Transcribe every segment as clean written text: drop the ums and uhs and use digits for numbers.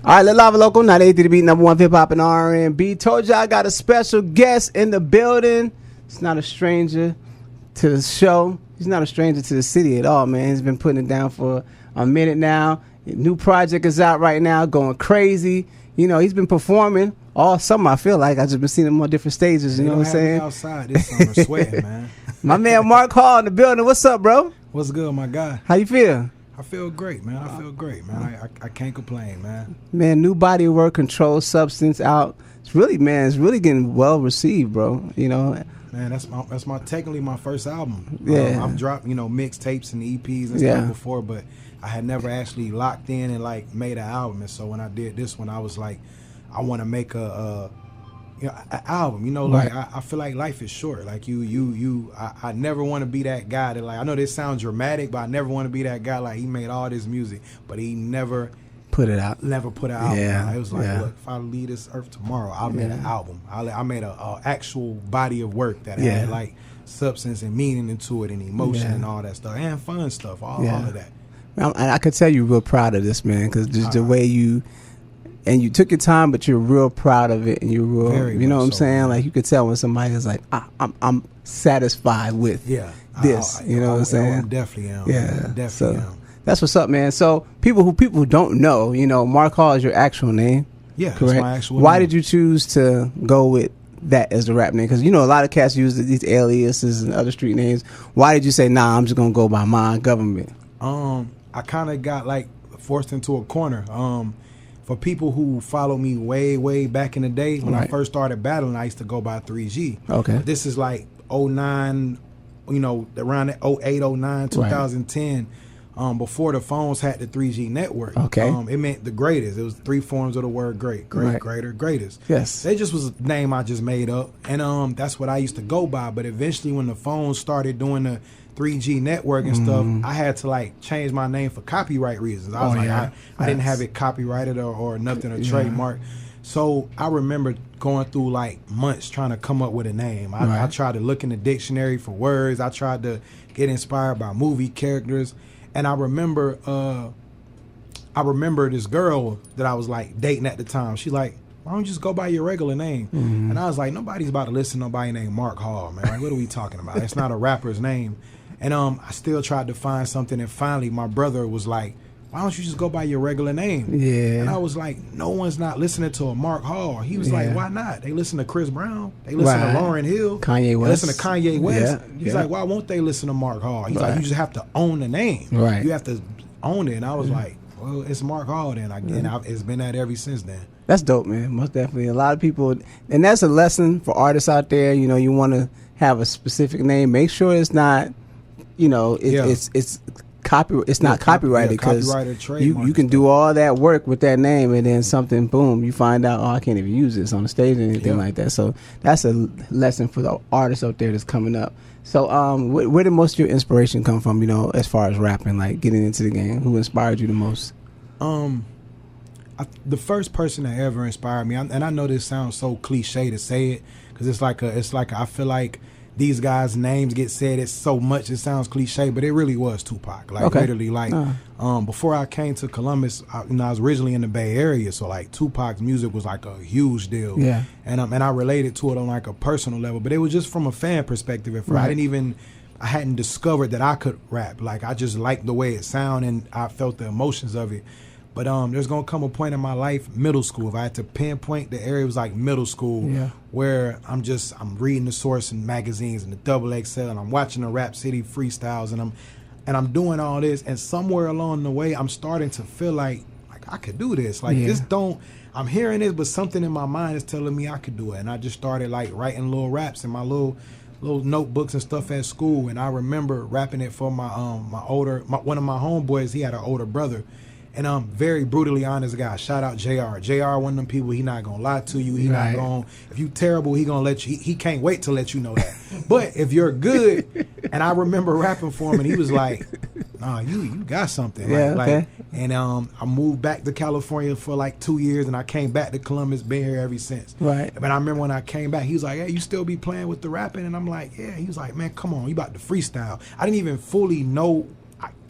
All right, Live Local, 98 to beat, number one hip hop and R&B. Told you I got a special guest in the building. He's not a stranger to the show. He's not a stranger to the city at all, man. He's been putting it down for a minute now. New project is out right now, going crazy. You know, he's been performing all summer. I feel like I just been seeing him on different stages. You know what I'm saying? Outside this summer, sweating, man. My man Mark Hall in the building. What's up, bro? What's good, my guy? How you feel? I feel great, man. I feel great, man. I can't complain, man. Man, new body of work, Controlled Substance out. It's really getting well received, bro. You know, man, that's technically my first album. Yeah, I've dropped mixtapes and EPs and stuff before, but I had never actually locked in and like made an album. And so when I did this one, I was like, I want to make an album. You know, like I feel like life is short. Like I never want to be that guy that, like, I know this sounds dramatic, but I never want to be that guy like he made all this music, but he never put it out. Never put it out. Yeah, it was like, look, if I leave this earth tomorrow, I'll make an album. I made a actual body of work that had like substance and meaning into it and emotion and all that stuff and fun stuff, all of that. I could tell you're real proud of this, man, because just the way you took your time, but you're real proud of it, and you're real. Very you know what I'm saying? Man. Like, you could tell when somebody is like, I'm satisfied with this. You know what I'm saying? I definitely am. Yeah, definitely am. That's what's up, man. So people who don't know, you know, Mark Hall is your actual name. Yeah, correct. That's my actual Why name. did you choose to go with that as the rap name? Because you know a lot of cats use these aliases and other street names. Why did you say, nah, I'm just gonna go by my government? I kind of got like forced into a corner. For people who follow me way back in the day, when I first started battling, I used to go by 3G. Okay. But this is like 09, you know, around 08, 09, 2010. Before the phones had the 3G network. Okay. It meant the greatest. It was three forms of the word great, greater, greatest. Yes. That just was a name I just made up. And that's what I used to go by. But eventually when the phones started doing the 3G network and stuff, I had to like change my name for copyright reasons. I was I didn't have it copyrighted or nothing, or trademark. So I remember going through like months trying to come up with a name. I tried to look in the dictionary for words. I tried to get inspired by movie characters. And I remember this girl that I was like dating at the time. She's like, why don't you just go by your regular name? And I was like, nobody's about to listen to nobody named Mark Hall, man. Like, what are we talking about? It's not a rapper's name. And I still tried to find something, and finally my brother was like, why don't you just go by your regular name? Yeah. And I was like, no one's not listening to a Mark Hall. He was like, why not? They listen to Chris Brown. They listen to Lauryn Hill. Kanye West. They listen to Kanye West. He's like, why won't they listen to Mark Hall? He's like, you just have to own the name. Right. You have to own it. And I was like, well, it's Mark Hall then. It's been that ever since then. That's dope, man. Most definitely. A lot of people, and that's a lesson for artists out there. You know, you want to have a specific name. Make sure it's not, you know, it's not copyrighted, because you can do all that work with that name, and then something, boom, you find out, I can't even use this on the stage or anything like that. So that's a lesson for the artists out there that's coming up. So where did most of your inspiration come from, you know, as far as rapping, like getting into the game? Who inspired you the most? The first person that ever inspired me, and I know this sounds so cliche to say it, because it's like I feel like these guys' names get said it so much it sounds cliche, but it really was Tupac. Like literally, like before I came to Columbus, I was originally in the Bay Area, so like Tupac's music was like a huge deal. Yeah, and I related to it on like a personal level, but it was just from a fan perspective. At first, I hadn't discovered that I could rap. Like, I just liked the way it sounded, and I felt the emotions of it. But there's gonna come a point in my life, middle school, if I had to pinpoint the area, it was like middle school, where I'm reading the Source and magazines and the XXL, and I'm watching the Rap City freestyles, and I'm doing all this, and somewhere along the way, I'm starting to feel like I could do this. Like I'm hearing this, but something in my mind is telling me I could do it, and I just started like writing little raps in my little notebooks and stuff at school, and I remember rapping it for one of my homeboys. He had an older brother. And I'm very brutally honest guy. Shout out JR. JR, one of them people, he not gonna lie to you. He not gonna, if you terrible, he gonna let you, he can't wait to let you know that. But if you're good, and I remember rapping for him, and he was like, nah, you got something. And I moved back to California for like 2 years, and I came back to Columbus, been here ever since. Right. But I remember when I came back, he was like, hey, you still be playing with the rapping? And I'm like, yeah. He was like, man, come on, you about to freestyle. I didn't even fully know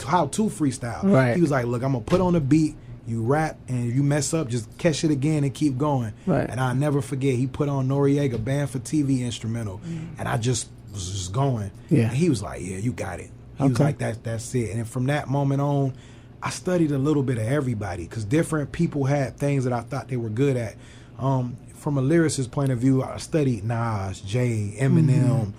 how to freestyle. Right. He was like, look, I'm gonna put on a beat, You rap and you mess up, just catch it again and keep going. Right. And I'll never forget, he put on Noriega Band for TV instrumental, and I just was just going. Yeah. And he was like, yeah, you got it. He was like, that's it. And then from that moment on, I studied a little bit of everybody, because different people had things that I thought they were good at. From a lyricist point of view, I studied Nas, Jay, Eminem,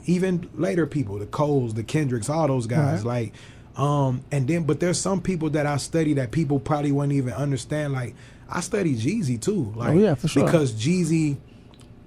even later people, the Coles, the Kendricks, all those guys. Right. But there's some people that I study that people probably wouldn't even understand. Like, I study Jeezy too. Like, for sure. Because Jeezy,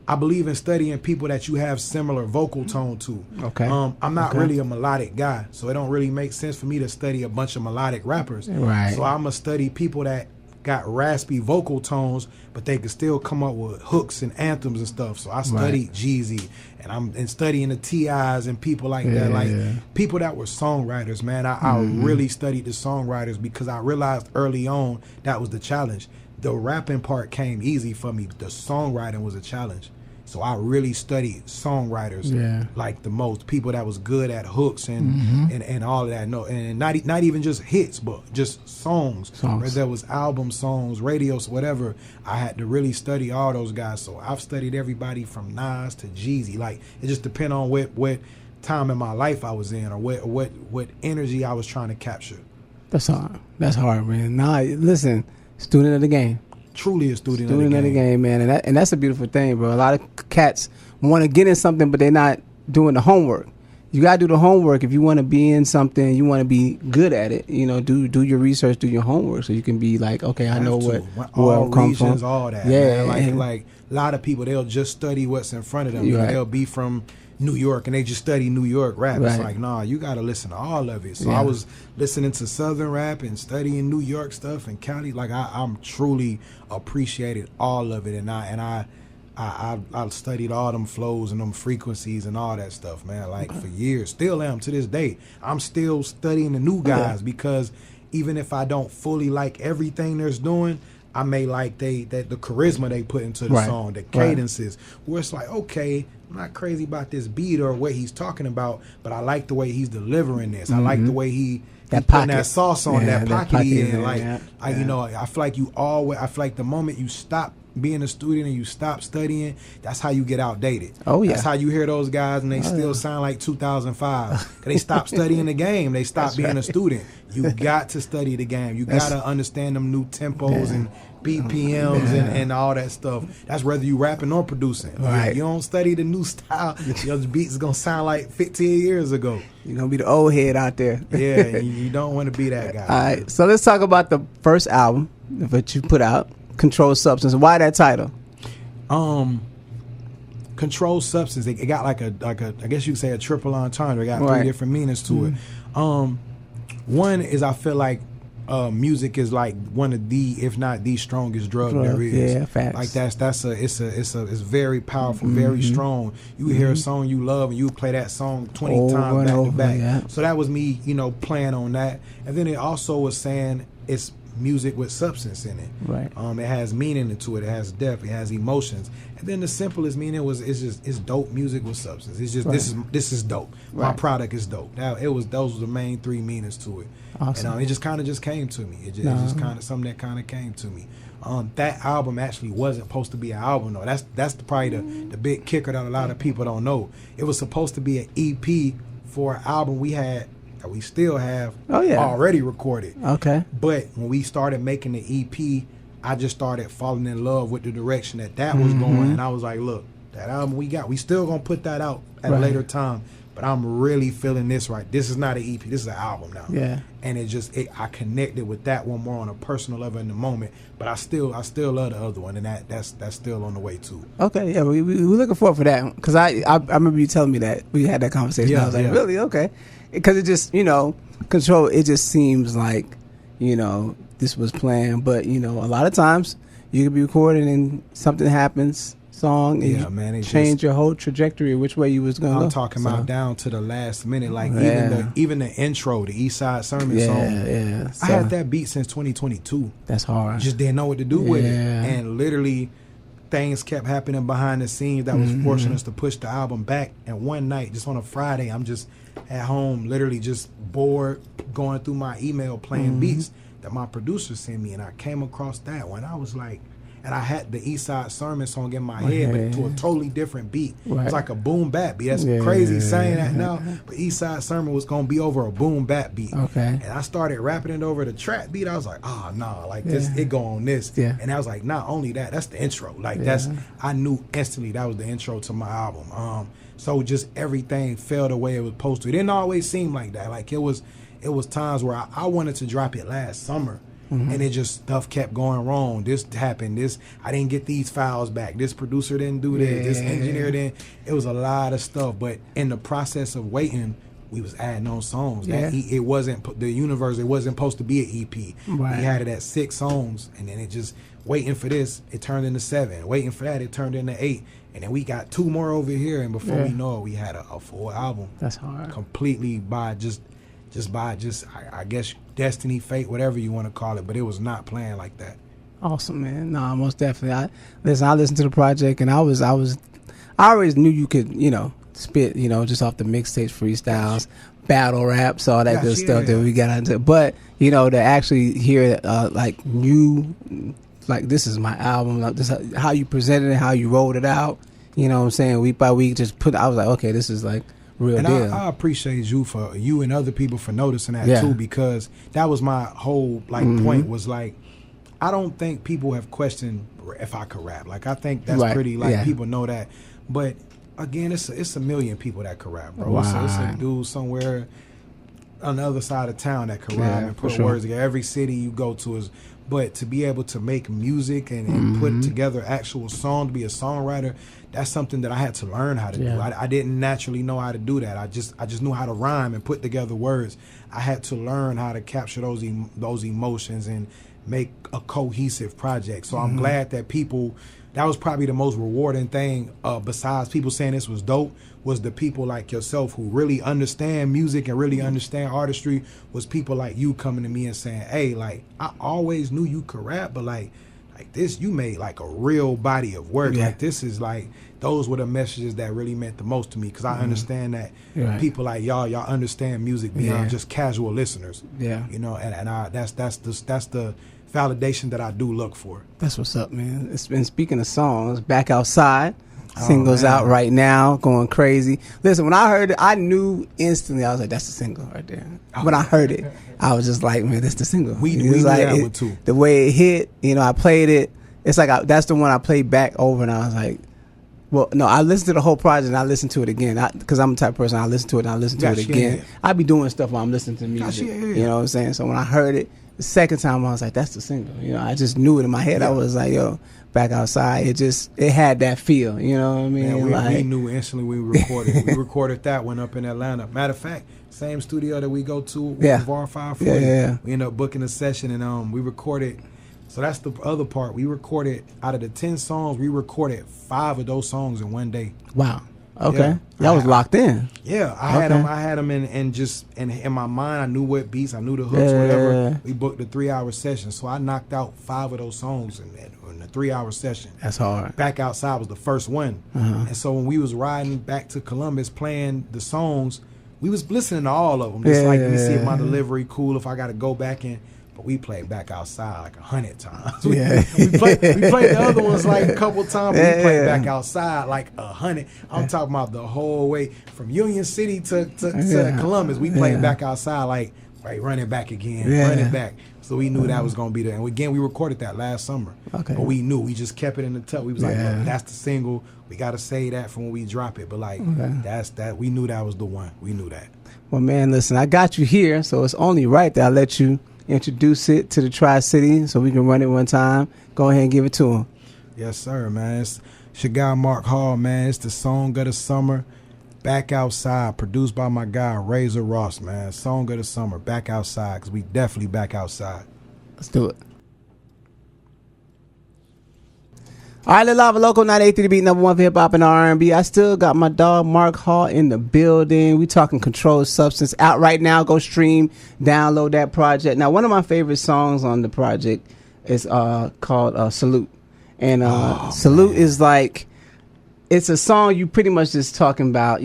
I believe in studying people that you have similar vocal tone to. Okay. I'm not really a melodic guy, so it don't really make sense for me to study a bunch of melodic rappers. Right. So I'm gonna study people that got raspy vocal tones, but they could still come up with hooks and anthems and stuff. So I studied Jeezy, and I'm studying the T.I.s and people like that, like people that were songwriters, man. I really studied the songwriters, because I realized early on that was the challenge. The rapping part came easy for me. The songwriting was a challenge. So I really studied songwriters like the most, people that was good at hooks and all of that. No, and not even just hits, but just songs. Whether there was album songs, radios, whatever. I had to really study all those guys. So I've studied everybody from Nas to Jeezy. Like, it just depends on what time in my life I was in, or what energy I was trying to capture. That's hard. That's hard, man. Nah, listen, student of the game. Truly a student of the game, man, and that's a beautiful thing, bro. A lot of cats want to get in something, but they're not doing the homework. You gotta do the homework if you want to be in something. You want to be good at it. You know, do your research, do your homework, so you can be like, okay, I know where I'm come from. All that, yeah. Man. Like a lot of people, they'll just study what's in front of them. They'll be from New York and they just study New York rap. It's like, nah, you gotta listen to all of it. So I was listening to Southern rap and studying New York stuff and Cali. Like, I'm truly appreciated all of it, and I studied all them flows and them frequencies and all that stuff, man. Like, for years, still am to this day. I'm still studying the new guys, because even if I don't fully like everything they're doing, I may like the charisma they put into the song, the cadences, where it's like, okay, I'm not crazy about this beat or what he's talking about, but I like the way he's delivering this. I like the way he putting that sauce on that pocket in. You know, I feel like I feel like the moment you stop being a student and you stop studying, that's how you get outdated. That's how you hear those guys and they still sound like 2005. 'Cause they stopped studying the game. They stopped being a student. You got to study the game. You got to understand them new tempos and BPMs and all that stuff. That's whether you rapping or producing. If you don't study the new style, your beats is going to sound like 15 years ago. You're going to be the old head out there. Yeah, you don't want to be that guy. All right, so let's talk about the first album that you put out, Controlled Substance. Why that title? Controlled Substance. It got like a I guess you could say a triple entendre. It got three different meanings to it. One is, I feel like music is like one of the, if not the strongest drug there is. Yeah, facts. Like it's very powerful, very strong. You hear a song you love and you play that song 20 times back to back. Yeah. So that was me, playing on that. And then it also was saying it's music with substance in it. Right. It has meaning to it. It has depth. It has emotions. And then the simplest meaning it's dope music with substance. It's just this is dope. My product is dope. Now those were the main three meanings to it. Awesome. And it just kind of just came to me. It just kind of something that kind of came to me. That album actually wasn't supposed to be an album though. That's probably the big kicker that a lot of people don't know. It was supposed to be an EP for an album that we still have already recorded. Okay. But when we started making the EP, I just started falling in love with the direction that was going, and I was like, look, that album we still gonna put that out at a later time, but I'm really feeling this right. This is not an EP, this is an album now. Yeah. And I connected with that one more on a personal level in the moment, but I still love the other one, and that's still on the way too. Okay, yeah, we're looking forward for that, because I remember you telling me that we had that conversation. I was like, really? Okay. Because it just, Control, it just seems like, this was planned. But, a lot of times you could be recording and something happens, song, and it change your whole trajectory of which way you was going to go. I'm talking about down to the last minute. Like, even the intro, the East Side Sermon song. Yeah. I had that beat since 2022. That's hard. Just didn't know what to do with it. And literally, things kept happening behind the scenes that was forcing us to push the album back. And one night, just on a Friday, I'm just at home, literally just bored, going through my email, playing beats that my producer sent me, and I came across that one. I was like, and I had the East Side Sermon song in my head, but to a totally different beat. Right. It's like a boom bap beat. That's crazy saying that now, but East Side Sermon was gonna be over a boom bap beat. And I started rapping it over the trap beat. I was like, oh nah, like this, it go on this. And I was like, not only that, that's the intro. Like I knew instantly that was the intro to my album. So just everything fell the way it was supposed to. It didn't always seem like that. Like it was times where I wanted to drop it last summer. And it just stuff kept going wrong. This happened. I didn't get these files back. This producer didn't do this. This engineer didn't. It was a lot of stuff. But in the process of waiting, we was adding on songs. It wasn't the universe. It wasn't supposed to be an EP. We had it at 6 songs, and then it just waiting for this. It turned into 7. Waiting for that, it turned into 8. And then we got 2 more over here, and before we know it, we had a full album. That's hard. Completely by just I guess destiny, fate, whatever you want to call it, but it was not planned like that. Awesome, man. No, most definitely. I listened to the project, and I always knew you could, spit, just off the mixtapes, freestyles, battle raps, all that good stuff that we got into. But to actually hear like this is my album, like this how you presented it, how you rolled it out. You know what I'm saying? Week by week, I was like, okay, this is like real deal. I appreciate you and other people for noticing that too, because that was my whole point was like, I don't think people have questioned if I could rap. Like I think that's pretty people know that, but again, it's a million people that could rap, bro. So it's a dude somewhere on the other side of town that could rap and put words together. Every city you go to is. But to be able to make music and put together actual song, to be a songwriter, that's something that I had to learn how to do. I didn't naturally know how to do that. I just knew how to rhyme and put together words. I had to learn how to capture those emotions and make a cohesive project. So I'm glad that that was probably the most rewarding thing, besides people saying this was dope, was the people like yourself who really understand music and really understand artistry, was people like you coming to me and saying, hey, like, I always knew you could rap, but like this, you made like a real body of work. Like this is like, those were the messages that really meant the most to me, because I understand that people like y'all understand music beyond just casual listeners. And that's the validation that I do look for. That's what's up, man. It's been, speaking of songs, Back Outside. Singles out right now, going crazy. Listen, when I heard it, I knew instantly. I was like, "That's the single right there." When I heard it, I was just like, "Man, that's the single." We knew that one too. The way it hit, I played it. It's like that's the one I played back over, and I was like, "Well, no." I listened to the whole project, and I listened to it again, because I'm the type of person I listen to it and I listen to it again. I be doing stuff while I'm listening to music. You know what I'm saying? So when I heard it the second time, I was like, "That's the single." I just knew it in my head. I was like, "Yo." Back Outside, it had that feel, you know what I mean? Man, we knew instantly we recorded. We recorded that one up in Atlanta. Matter of fact, same studio that we go to, VAR 540. We ended up booking a session, and we recorded. So that's the other part. We recorded, out of the 10 songs, we recorded 5 of those songs in one day. Wow. Okay. Y'all was locked in. Yeah, I had them in my mind. I knew what beats, I knew the hooks, whatever. We booked a 3-hour session, so I knocked out 5 of those songs in a 3-hour session. That's hard. Back Outside was the first one, and so when we was riding back to Columbus playing the songs, we was listening to all of them. Just like, let me see if my delivery cool, if I got to go back in. But we played Back Outside like 100 times. We played the other ones like a couple times. But we played Back Outside like 100. I'm talking about the whole way from Union City to Columbus. We played Back Outside like running back again, running back. So we knew that was going to be there. And again, we recorded that last summer. Okay. But we knew. We just kept it in the tuck. We was like, look, that's the single. We got to say that for when we drop it. But like, that's that. We knew that was the one. We knew that. Well, man, listen, I got you here, so it's only right that I let you introduce it to the Tri-City so we can run it one time. Go ahead and give it to them. Yes, sir, man. It's your guy, Mark Hall, man. It's the song of the summer, Back Outside, produced by my guy, Razor Ross, man. Song of the summer, Back Outside, because we definitely back outside. Let's do it. All right, Lava Local 983 to beat number 1 for hip hop and R&B. I still got my dog Mark Hall in the building. We talking Controlled Substance out right now. Go stream, download that project. Now, one of my favorite songs on the project is called Salute, and Salute is like, it's a song you pretty much just talking about,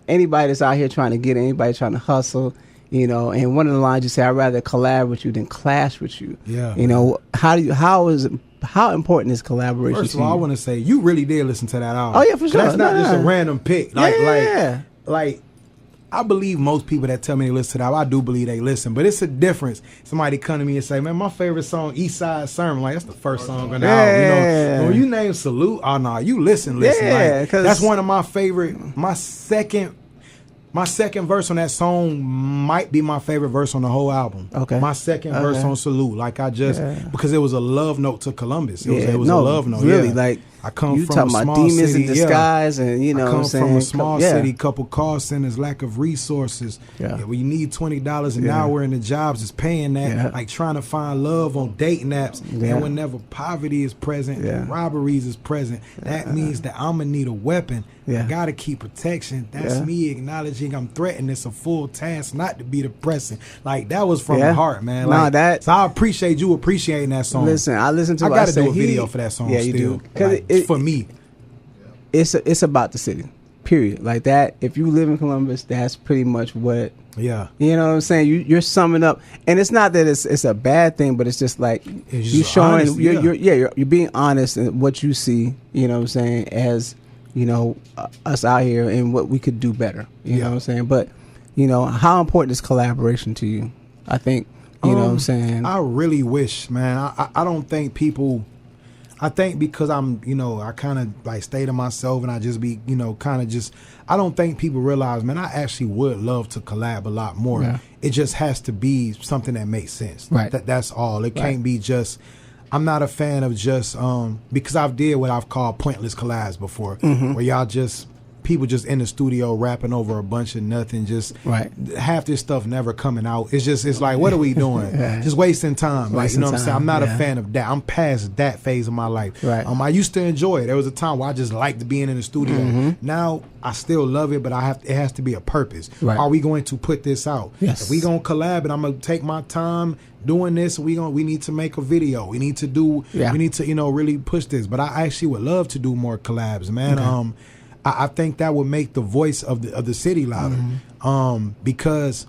anybody that's out here trying to get it, anybody trying to hustle, You know, and one of the lines you say, I'd rather collab with you than clash with you. Yeah. You know, how important is collaboration? First of all, I want to say you really did listen to that album. Oh yeah, for sure. That's not just a random pick. Like, yeah. like I believe most people that tell me they listen to that album, I do believe they listen. But it's a difference. Somebody come to me and say, man, my favorite song, East Side Sermon. Like, that's the first song on the album. You know, when you name Salute, oh no, you listen. Yeah, like, that's one of my favorite. My second verse on that song might be my favorite verse on the whole album. Okay. My second verse on Salute. Like because it was a love note to Columbus. It was a love note. Really, like I come you from talking a small about demons city, in disguise, and you know, I come what I'm from a saying? small city, couple call centers, lack of resources. Yeah. We need $20 an hour, and the jobs is paying that. Yeah. Like trying to find love on dating apps, and whenever poverty is present, and robberies is present, that means that I'm gonna need a weapon. I gotta keep protection. That's me acknowledging I'm threatened. It's a full task not to be depressing. Like that was from the heart, man. Like, so I appreciate you appreciating that song. Listen, I listened to. I gotta do a video for that song. Yeah, you do. Like, for me. It's about the city, period. Like that. If you live in Columbus, that's pretty much what. Yeah. You know what I'm saying? You're summing up, and it's not that it's a bad thing, but it's just like you're showing. Honest, you're being honest in what you see. You know what I'm saying? As you know, us out here and what we could do better. You know what I'm saying? But you know, how important is collaboration to you? I think you know what I'm saying. I really wish, man. I don't think people. I think because I'm, you know, I kind of like stay to myself and I just be, you know, kind of just, I don't think people realize, man, I actually would love to collab a lot more. Yeah. It just has to be something that makes sense. Right. That's all. It can't be just, I'm not a fan of just, because I've did what I've called pointless collabs before, where y'all just, people just in the studio rapping over a bunch of nothing, just half this stuff never coming out. It's like, what are we doing? Just wasting time. Like, you know what I'm saying? I'm not a fan of that. I'm past that phase of my life. Right. I used to enjoy it. There was a time where I just liked being in the studio. Now I still love it, but it has to be a purpose. Right. Are we going to put this out? Yes. If we gonna collab and I'm gonna take my time doing this, we need to make a video. We need to do we need to, you know, really push this. But I actually would love to do more collabs, man. Okay. I think that would make the voice of the city louder, because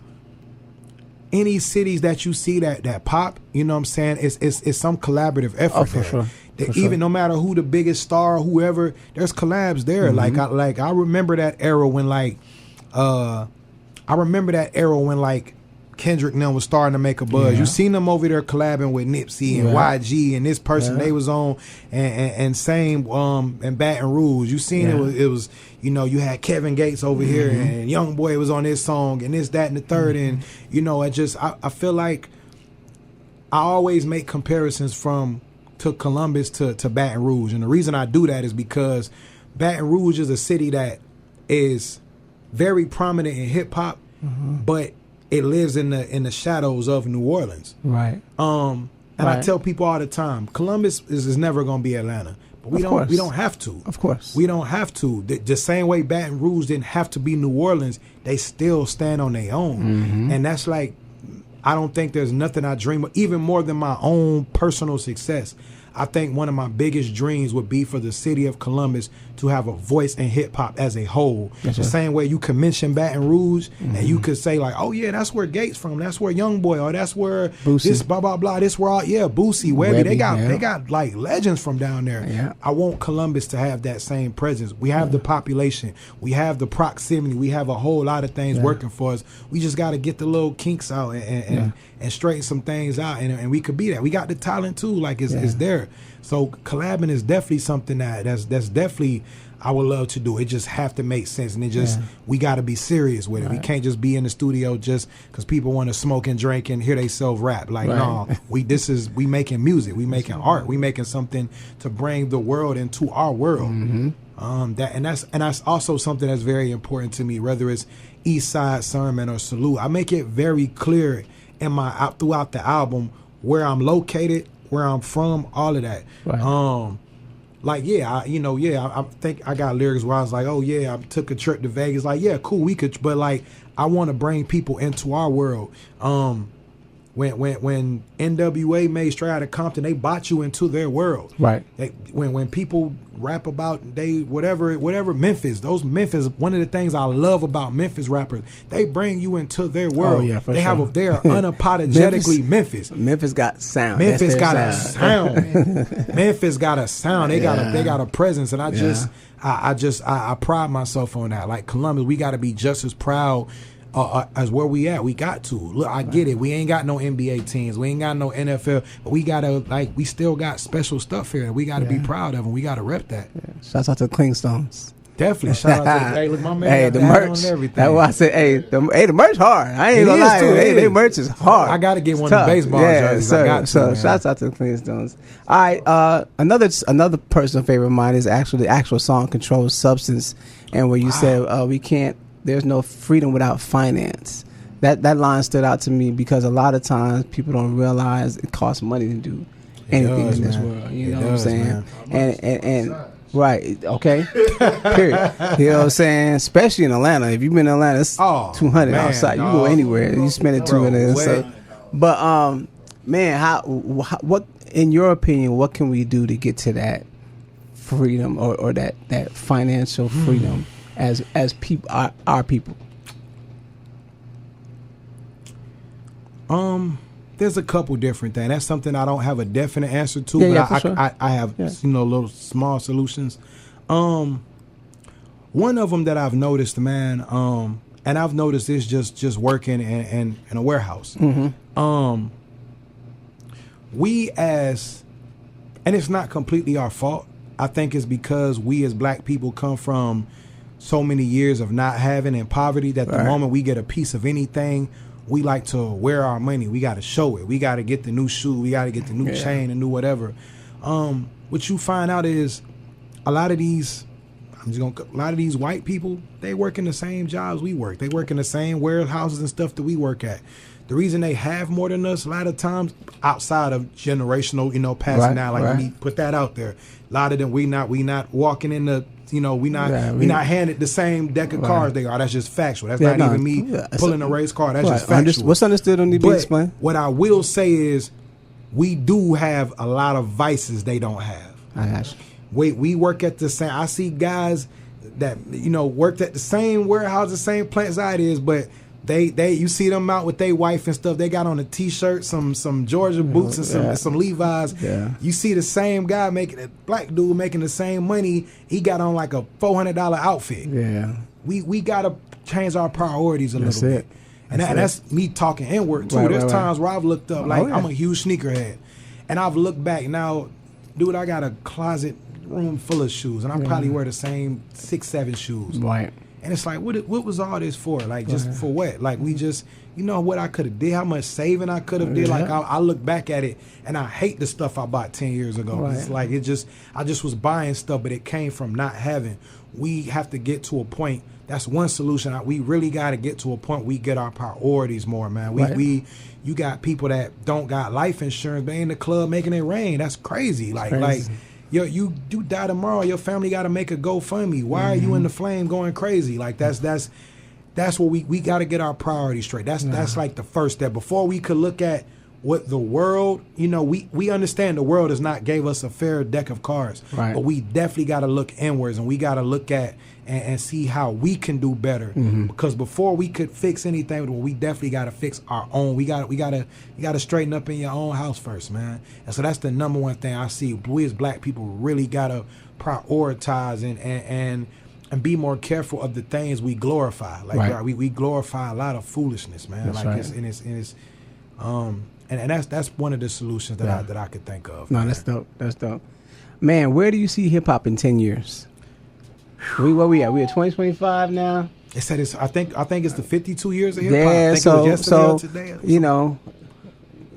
any cities that you see that pop, you know what I'm saying, it's some collaborative effort there. For sure. No matter who the biggest star or whoever, there's collabs there. I remember that era when Kendrick and them was starting to make a buzz. You seen them over there collabing with Nipsey and YG and this person they was on and same in Baton Rouge. You seen it was you know, you had Kevin Gates over here and Young Boy was on this song and this, that, and the third. And you know, I feel like I always make comparisons to Columbus to Baton Rouge, and the reason I do that is because Baton Rouge is a city that is very prominent in hip hop, but it lives in the shadows of New Orleans. Right. And I tell people all the time, Columbus is never going to be Atlanta. But we don't have to. Of course. We don't have to. The same way Baton Rouge didn't have to be New Orleans, they still stand on their own. And that's like, I don't think there's nothing I dream of, even more than my own personal success. I think one of my biggest dreams would be for the city of Columbus to have a voice in hip hop as a whole. Yes, the same way you can mention Baton Rouge and you could say like, oh yeah, that's where Gates from, that's where Young Boy, or that's where Boosie. This blah blah blah, this where Boosie, Webby, they got like legends from down there. Yeah. I want Columbus to have that same presence. We have the population, we have the proximity, we have a whole lot of things working for us. We just got to get the little kinks out and straighten some things out, and we could be that. We got the talent too, like it's there. So collabing is definitely something that's definitely I would love to do. It just have to make sense, and it just we got to be serious with it. We can't just be in the studio just because people want to smoke and drink and hear they self rap. Like no, we making music, we making art, we making something to bring the world into our world. That's also something that's very important to me. Whether it's East Side Sermon or Salute, I make it very clear in throughout the album where I'm located, where I'm from, all of that. Right. I think I got lyrics where I was like, oh yeah, I took a trip to Vegas. Like, yeah, cool, we could, but like, I want to bring people into our world. When NWA made Straight Outta Compton, they bought you into their world. Right. When people rap about whatever Memphis, one of the things I love about Memphis rappers, they bring you into their world. Oh, yeah, for they sure. they're unapologetically Memphis. Memphis got sound. Memphis got a sound. Memphis got a sound. They got a presence, and I pride myself on that. Like Columbus, we got to be just as proud as where we at. We got to look. I get it. We ain't got no NBA teams. We ain't got no NFL. But we gotta we still got special stuff here. We gotta be proud of, and we gotta rep that. Yeah. Shouts out to Clingstones. Definitely. Shout out to hey, look, my man. Hey, the merch. That's why I said, hey, the merch hard. I ain't gonna lie. Hey, merch is hard. I gotta get one of the baseball jerseys. So, I got to. So shouts out to the Clingstones. All right. Another personal favorite of mine is actually the actual song "Controlled Substance," and where you said we can't. There's no freedom without finance. That line stood out to me because a lot of times people don't realize it costs money to do anything in this world. You know what I'm saying? And right, okay. Period. You know what I'm saying? Especially in Atlanta. If you've been in Atlanta, it's 200 outside. You go anywhere, you spend it 200. So, but man, what in your opinion, what can we do to get to that freedom or that financial freedom? As people, our people. There's a couple different things. That's something I don't have a definite answer to, but I have little small solutions. One of them that I've noticed, man, and I've noticed this just working in a warehouse. Mm-hmm. And it's not completely our fault. I think it's because we as black people come from so many years of not having and poverty that the moment we get a piece of anything, we like to wear our money. We got to show it. We got to get the new shoe. We got to get the new chain and new whatever. What you find out is a lot of these white people, they work in the same jobs we work. They work in the same warehouses and stuff that we work at. The reason they have more than us a lot of times, outside of generational, passing down, let me put that out there. A lot of them, we not walking in the, we not handed the same deck of cards they are. That's just factual. That's not even me pulling a race card. That's just factual. What's understood don't need to be explained. What I will say is, we do have a lot of vices they don't have. I got you. We work at the same. I see guys that worked at the same warehouse, the same plants I is, but they you see them out with their wife and stuff. They got on a t-shirt, some Georgia boots and some Levi's. Yeah. You see the same guy black dude making the same money. He got on like a $400 outfit. Yeah. We gotta change our priorities a little bit. And that's me talking inward too. There's times where I've looked up, I'm a huge sneakerhead, and I've looked back now, dude. I got a closet room full of shoes, and I probably wear the same 6-7 shoes. Right. And it's like, what was all this for? Like, just for what? Like, we just, what I could have did, how much saving I could have did. Like, I look back at it, and I hate the stuff I bought 10 years ago. Right. It's like, I just was buying stuff, but it came from not having. We have to get to a point. That's one solution. We really got to get to a point we get our priorities more, man. You got people that don't got life insurance, but in the club making it rain. That's crazy. Like, you die tomorrow, your family got to make a GoFundMe. Why are you in the flame going crazy? Like, that's what we got to get our priorities straight. That's like the first step. Before we could look at what the world, we understand the world has not gave us a fair deck of cards. Right. But we definitely got to look inwards, and we got to look at and see how we can do better. Mm-hmm. Because before we could fix anything, we definitely got to fix our own. We got to straighten up in your own house first, man. And so that's the number one thing I see. We as black people really got to prioritize and be more careful of the things we glorify. Like, we glorify a lot of foolishness, man. That's and that's one of the solutions that I could think of. No, man. That's dope. Man, where do you see hip hop in 10 years? Where we at? We at 2025 now. They said it's. I think it's the 52 years of hip hop. I think it was yesterday or today.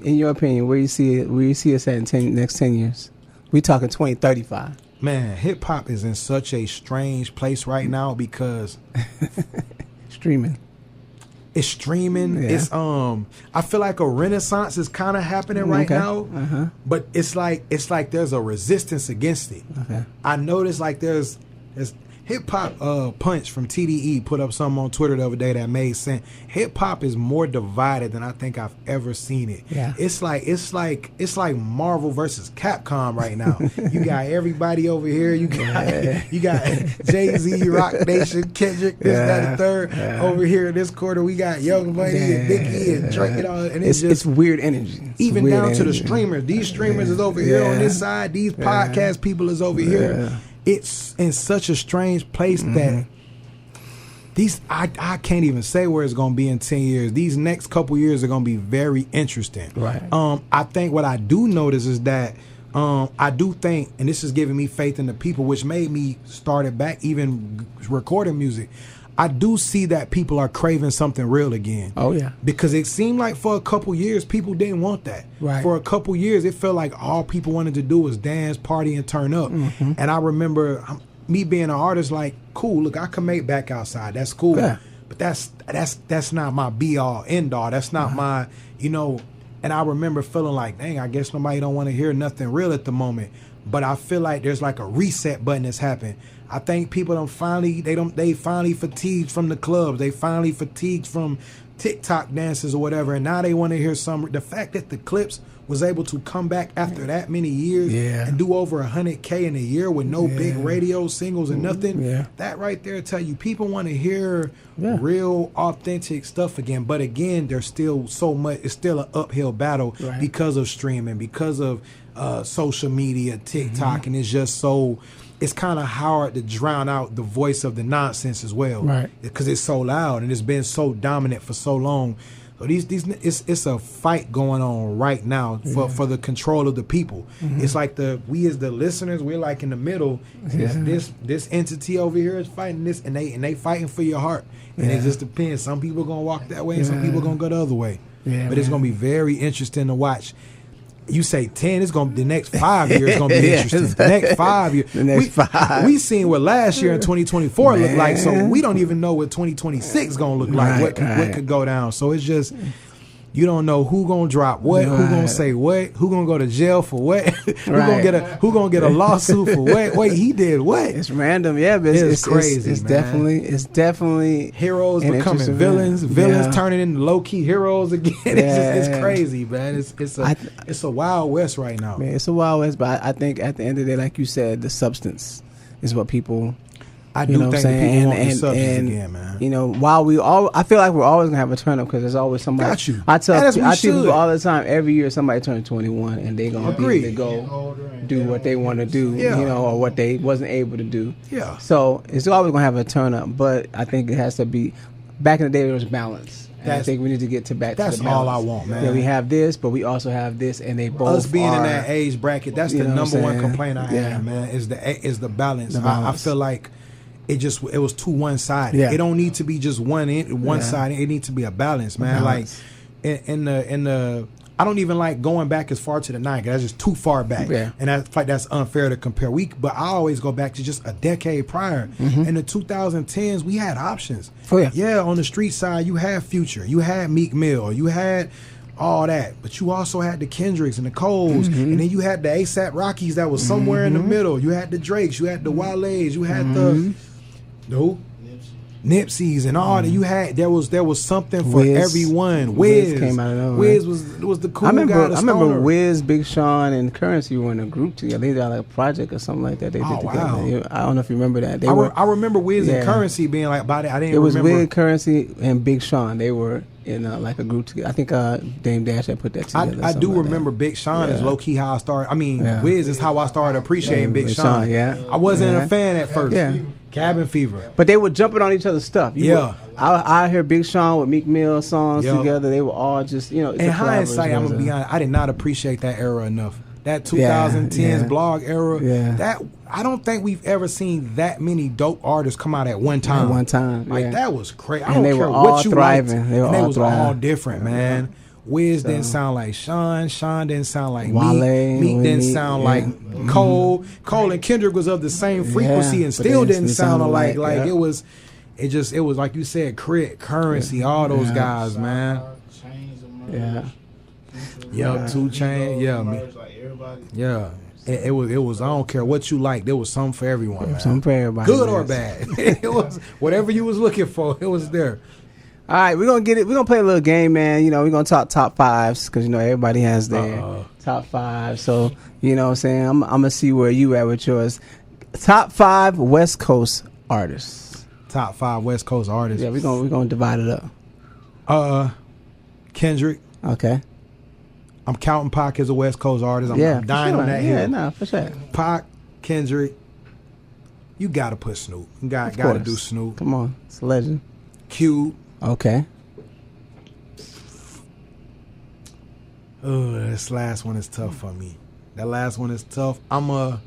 In your opinion, where you see it? Where you see us at in next 10 years? We talking 2035. Man, hip hop is in such a strange place right now because streaming. It's streaming. Yeah. It's I feel like a renaissance is kind of happening right now, but it's like there's a resistance against it. Okay. I notice like there's Hip Hop Punch from TDE put up something on Twitter the other day that made sense. Hip hop is more divided than I think I've ever seen it. Yeah. It's like Marvel versus Capcom right now. You got everybody over here. You got Jay-Z, Rock Nation, Kendrick, this, that, and third. Yeah. Over here in this quarter, we got Young Money and Nicki and Drake and all. And it's weird energy. Even weird down energy. To the streamers. These streamers is over here on this side. These podcast people is over here. It's in such a strange place that these I can't even say where it's going to be in 10 years. These next couple years are going to be very interesting. Right. I think what I do notice is that I do think, and this is giving me faith in the people, which made me start it back, even recording music. I do see that people are craving something real again. Oh, yeah. Because it seemed like for a couple years, people didn't want that. Right. For a couple years, it felt like all people wanted to do was dance, party, and turn up. Mm-hmm. And I remember me being an artist like, cool, look, I can make back outside. That's cool. Yeah. But that's not my be-all, end-all. That's not my, and I remember feeling like, dang, I guess nobody don't want to hear nothing real at the moment. But I feel like there's like a reset button that's happened. I think people they finally fatigued from the clubs. They finally fatigued from TikTok dances or whatever. And now they want to hear the fact that the Clips was able to come back after that many years and do over 100K in a year with no big radio singles and nothing. Yeah. That right there tell you people want to hear real authentic stuff again. But again, there's still so much. It's still an uphill battle because of streaming, because of social media, TikTok, and it's just so. It's kind of hard to drown out the voice of the nonsense as well, right? Because it's so loud and it's been so dominant for so long. So it's a fight going on right now for the control of the people. Mm-hmm. It's like we as the listeners, we're like in the middle. This entity over here is fighting this, and they fighting for your heart. And it just depends. Some people gonna walk that way, and some people gonna go the other way. Yeah, but it's gonna be very interesting to watch. You say 10, it's gonna the next 5 years gonna be interesting. The next 5 years. The next 5. We seen what last year in 2024 looked like, so we don't even know what 2026 gonna look like. What could go down. So it's just you don't know who gonna drop what, who gonna say what, who gonna go to jail for what, who gonna get a lawsuit for what. Wait, he did what? It's random, but it's crazy. It's definitely heroes becoming villains, turning into low key heroes again. It's crazy, man. It's a wild west right now. Man, it's a wild west, but I think at the end of the day, like you said, the substance is what people. I do think people want the substance again, man. While I feel like we're always gonna have a turn up because there's always somebody. Got you. I tell people all the time. Every year somebody turns 21 and they gonna be able to go do what they want to do, or what they wasn't able to do. Yeah. So it's always gonna have a turn up, but I think it has to be. Back in the day, there was balance. I think we need to get back to the balance. That's all I want, man. Yeah, we have this, but we also have this, and they both. Us being in that age bracket, that's the number one complaint I have, man. Is the balance. I feel like. It was too one-sided. Yeah. It don't need to be just one side. It needs to be a balance, man. Balance. Like in the I don't even like going back as far to the 90s. That's just too far back. Yeah. And I feel like that's unfair to compare. But I always go back to just a decade prior. Mm-hmm. In the 2010s, we had options. Oh yeah. Yeah, on the street side, you had Future, you had Meek Mill, you had all that, but you also had the Kendricks and the Coles, and then you had the ASAP Rockies that was somewhere in the middle. You had the Drakes, you had the Wale's, you had the Nipsey's and all that. You had there was something for everyone. Wiz came out of nowhere. Wiz was the cool guy. I remember Wiz, Big Sean, and Currency were in a group together. They did like a project or something like that. They did together. Wow. I don't know if you remember that. I remember Wiz and Currency being like about it. I didn't. It was remember. Wiz, Currency, and Big Sean. They were in like a group together. I think Dame Dash had put that together. I do remember Big Sean is low key how I started. I mean, Wiz is how I started appreciating Big Sean. I wasn't a fan at first. Yeah. Cabin Fever. But they were jumping on each other's stuff. I hear Big Sean with Meek Mill songs together. They were all just, it's in hindsight, I'm going to be honest, I did not appreciate that era enough. That 2010s blog era, that I don't think we've ever seen that many dope artists come out at one time. That was crazy. I don't care what you thriving. They was all different, man. Wiz didn't sound like Sean didn't sound like Wale, Meek didn't sound like Cole and Kendrick was of the same frequency and still didn't sound alike. It was like you said, Crit, Currency, all those guys, man. Yeah. 2 Chainz, It was. I don't care what you like. There was something for everyone. Man. Something for everybody. Good or bad. It was whatever you was looking for. It was there. All right, we're gonna get it. We're gonna play a little game, man. You know, we're gonna talk top fives because you know everybody has their top five. So you know what I'm saying. I'm gonna see where you at with yours. Top 5 West Coast artists. Top 5 West Coast artists. Yeah, we're gonna divide it up. Kendrick. Okay. I'm counting Pac as a West Coast artist. I'm dying on that hill. Yeah, no, for sure. Pac, Kendrick. You gotta put Snoop. You gotta do Snoop. Come on, it's a legend. Cube. Okay. Oh, this last one is tough for me. That last one is tough. I'm gonna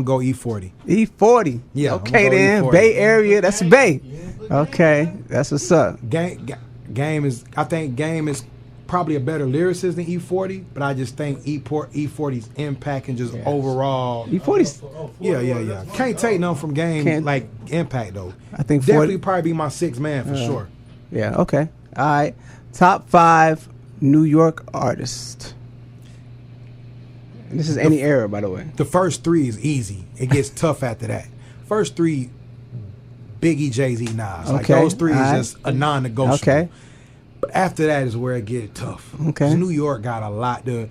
go E40. E40. Yeah. Okay then. E40. Bay Area. That's Bay. Okay. That's what's up. Game is probably a better lyricist than E40, but I just think E40's impact and just overall. E40's. Yeah. Can't take none from Game like impact though. I think definitely probably be my 6th man for sure. Yeah. Okay. All right. Top 5 New York artists. And this is any era, by the way. The first 3 is easy. It gets tough after that. First 3, Biggie, Jay-Z, Nas. Like those 3 is just a non-negotiable. Okay. But after that is where it gets tough. Okay. New York got a lot. The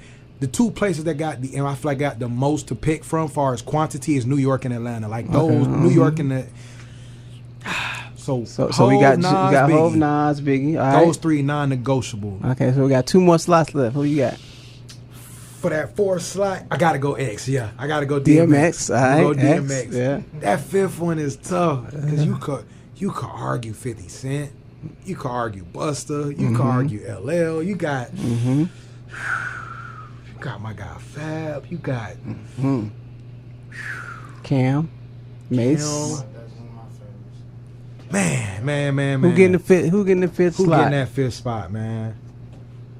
2 places that got I feel like got the most to pick from, far as quantity, is New York and Atlanta. Like those New York and the. So we got Hov, Nas, Biggie. All those 3 non-negotiable. Okay, so we got 2 more slots left. Who you got? For that 4th slot, I gotta go X. Yeah, I gotta go DMX. All right, go DMX. Yeah. That 5th one is tough because you could argue 50 Cent, you could argue Busta, you could argue LL. You got you got my guy Fab. You got Cam, Mace. Man. Who getting the 5th? Who getting the 5th slot? Who getting that 5th spot, man?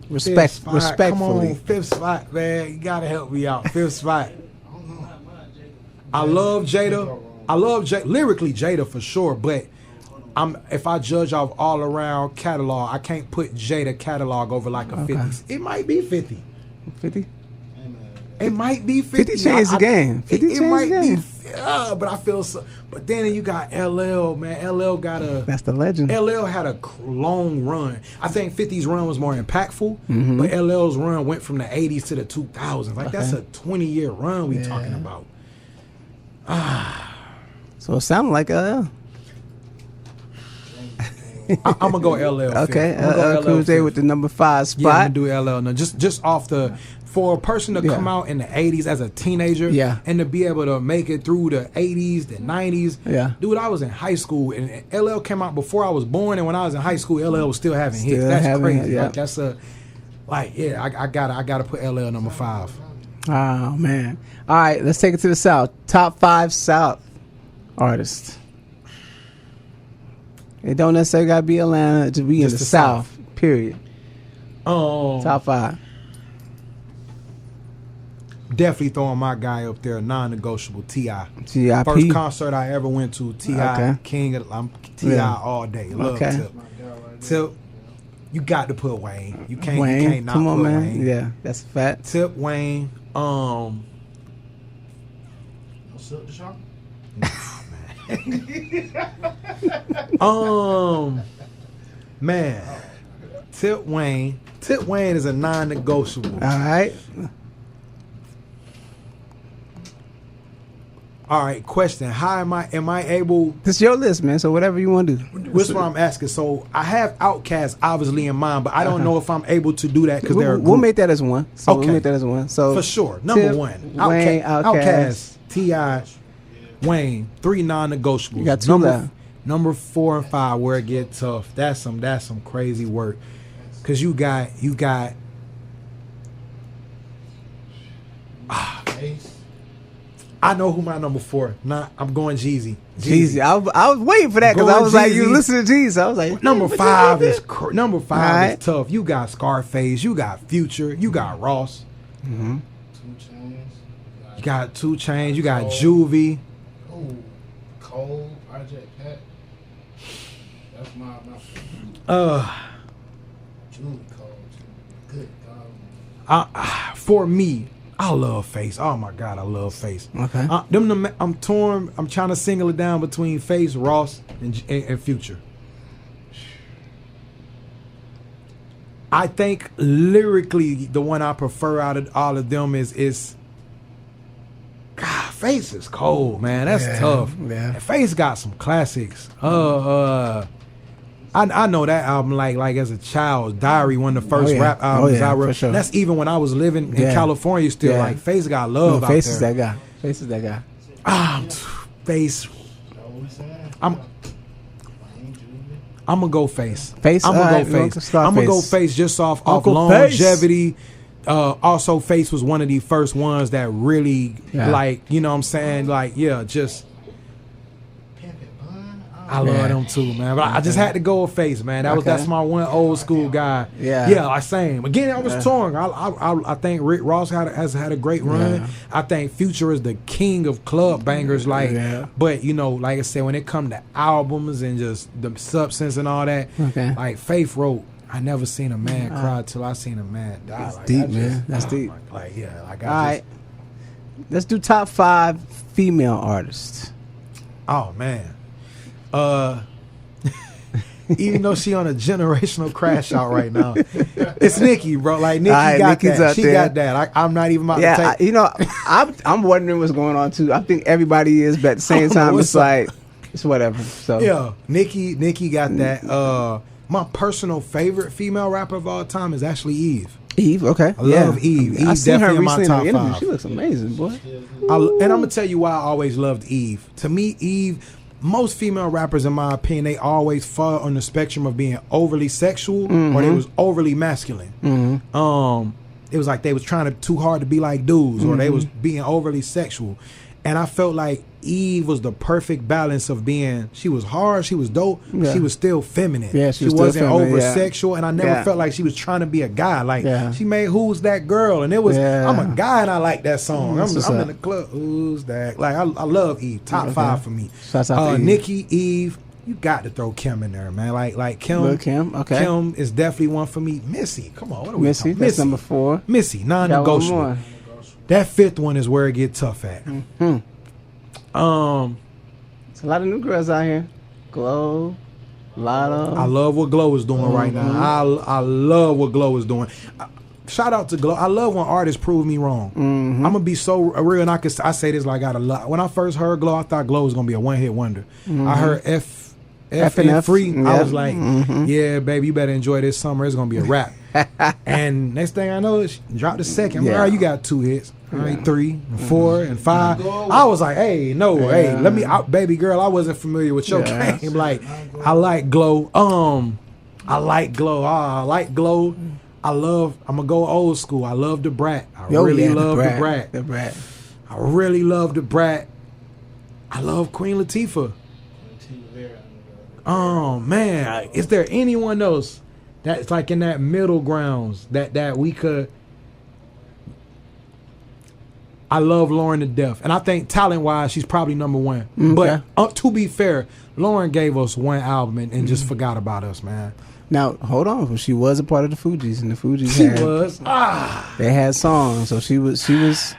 Respectfully. Come on, 5th spot, man. You gotta help me out. 5th spot. I love Jada. Lyrically Jada for sure, but if I judge off all around catalog, I can't put Jada catalog over like a 50. It might be 50. 50? It might be 50. 50 changed the game. 50 changed the game. But I feel so. But then you got LL, man. LL got a. That's the legend. LL had a long run. I think 50's run was more impactful, but LL's run went from the 80s to the 2000s. Like that's a 20-year run we talking about. So it sounded like LL. I'm gonna go LL. Okay, LL Cool J with the number 5 spot. Yeah, I'm gonna do LL. No, just off the. For a person to come out in the 80s as a teenager and to be able to make it through the 80s, the 90s. Dude, I was in high school and LL came out before I was born, and when I was in high school, LL was still having hits. That's crazy. Like that's I gotta put LL number 5. Oh man. All right, let's take it to the South. Top 5 South artists. It don't necessarily gotta be Atlanta to be in the South. Period. Top 5. Definitely throwing my guy up there, non-negotiable. T.I. First concert I ever went to, T.I. King. I'm T.I. all day. Love Tip. Tip, you got to put Wayne. You can't not come on, put man. Wayne. Yeah, that's a fact. Tip, Wayne. Man. Tip Wayne. Tip Wayne is a non-negotiable. All right. All right, question. How am I able... This is your list, man, so whatever you want to do. That's what I'm asking. So I have Outkast obviously in mind, but I don't know if I'm able to do that because we'll make that as one. So we'll make that as one. So for sure. Number 1. Wayne, Outkast. T.I., Wayne. 3 non-negotiables. You got 2 left. Number 4 and 5 where it get tough. That's some crazy work. Cause you got I know who my number 4. I'm going Jeezy. I was waiting for that because I was like, you listen to Jeezy. I was like, number 5 is is tough. You got Scarface. You got Future. You got Ross. Mm-hmm. 2 Chainz. You got 2 Chainz. You got Juvie. Oh, Cole, Project Pat. That's my favorite. Juvie Cole. Good God. For me, I love Face. Oh my God, I love Face. Okay. I'm torn. I'm trying to single it down between Face, Ross, and Future. I think lyrically, the one I prefer out of all of them is God, Face is cold, man. That's tough. Yeah. And Face got some classics. I know that album like as a child. Diary, one of the first rap albums I wrote. Sure. That's even when I was living in California still. Yeah. Like Face got love out there. Face is that guy. Face is that guy. Face. I'm gonna go Face. Face. I'm gonna go Face. I'm gonna go Face just off longevity. Also, Face was one of the first ones that really like, you know what I'm saying? Like, just I love them too, man. But I just had to go with Face, man. That's my one old school guy. Like same. Again, I was torn. I think Rick Ross has had a great run. Yeah. I think Future is the king of club bangers. But you know, like I said, when it come to albums and just the substance and all that, like Faith wrote, I never seen a man cry till I seen a man die. That's deep, man. That's deep. All right. Let's do top 5 female artists. Oh man. Even though she on a generational crash out right now, it's Nicki, bro. Like Nicki got that. She got that. I'm not even about to take. I'm wondering what's going on too. I think everybody is, but at the same time, it's like it's whatever. So Nicki got that. My personal favorite female rapper of all time is actually Eve. Eve, okay. I love Eve. Eve's definitely in my top 5. She looks amazing, boy. And I'm gonna tell you why I always loved Eve. To me, Eve. Most female rappers, in my opinion, they always fall on the spectrum of being overly sexual or they was overly masculine. It was like they was trying too hard to be like dudes or they was being overly sexual. And I felt like Eve was the perfect balance of being, she was hard, she was dope, she was still feminine. Yeah, she wasn't over sexual, and I never felt like she was trying to be a guy. Like she made Who's That Girl, and it was I'm a guy and I like that song. I'm in the club, Who's That? Like I love Eve. Top 5 for me. Nicki, Eve. You got to throw Kim in there, man. Like Kim. Lil' Kim, okay. Kim is definitely one for me. Missy, come on, what are we Missy, talking? that's number 4. Missy, non-negotiable. That 5th one is where it get tough at. There's a lot of new girls out here. Glow, Lotto. I love what Glow is doing right now. I love what Glow is doing. Shout out to Glow. I love when artists prove me wrong. I'm gonna be so real, and I say this like I got a lot. When I first heard Glow, I thought Glow was gonna be a one-hit wonder. I heard F and Free. I was like, yeah, baby, you better enjoy this summer. It's gonna be a rap. And next thing I know, she dropped the second. All right, you got 2 hits. All right, 3 and 4 and 5. I was like, hey, let me out, baby girl. I wasn't familiar with your game. Like, I like Glow. I like Glow. I like Glow. I'm gonna go old school. I love the Brat. I really love the Brat. The Brat. I really love the Brat. I love Queen Latifah. Oh man, is there anyone else that's like in that middle grounds that we could? I love Lauren to death, and I think talent-wise, she's probably number 1. But to be fair, Lauren gave us one album and just forgot about us, man. Now, hold on. She was a part of the Fugees, and the Fugees they had songs, so she was.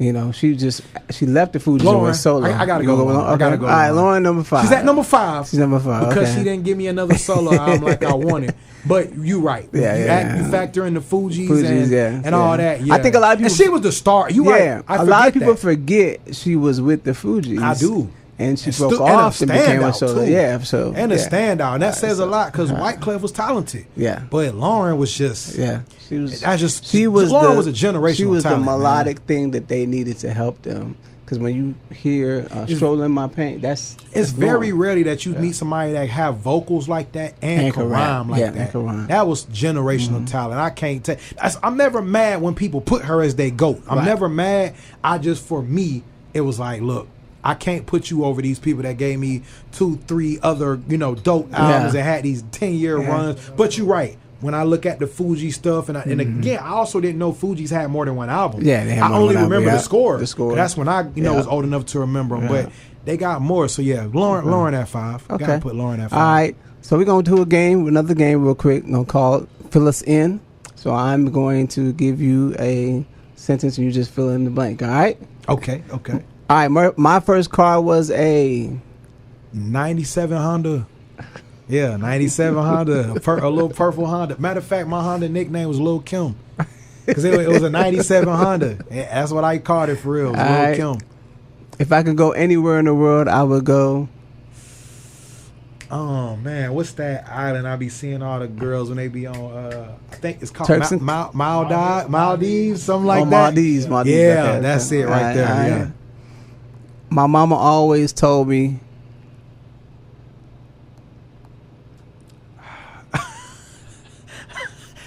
You know, she left the Fugees and went solo. I gotta go. I gotta go. All right, Lauren, number 5. She's at number 5. She's number 5 because she didn't give me another solo album like I wanted. But you right. You factor in the Fugees and all that. Yeah. I think a lot of people. And she was the star. You right. A lot of people forget she was with the Fugees. I do. And she broke off and became a solo. Yeah, so and a standout, and that says a lot because Wyclef was talented. Yeah, but Lauren was just she was. Lauren was a generational. She was talent, the melodic thing that they needed to help them. Because when you hear "Strolling My Paint," it's very rarely that you meet somebody that have vocals like that and can rhyme like that. That was generational talent. I can't tell. I'm never mad when people put her as their GOAT. I'm never mad. For me, it was like, look. I can't put you over these people that gave me 2-3 other, dope albums and had these 10-year runs. But you're right. When I look at the Fuji stuff, and again, I also didn't know Fugees had more than one album. Yeah, they had I only remember the score. The score. That's when I, was old enough to remember them. But they got more. So yeah, Lauren at 5. Okay. Gotta put Lauren at 5. All right. So we're gonna do another game real quick. We're gonna call it Fill Us In. So I'm going to give you a sentence and you just fill in the blank. All right? Okay. All right. My first car was a 97 Honda. Yeah, 97 Honda. A little purple Honda. Matter of fact, my Honda nickname was Lil Kim. Because it was a 97 Honda. That's what I called it for real. It was Lil Kim. If I could go anywhere in the world, I would go. Oh man, what's that island I be seeing all the girls when they be on? I think it's called Maldives, something like that. Maldives. Yeah, okay. That's it right there. Yeah. My mama always told me.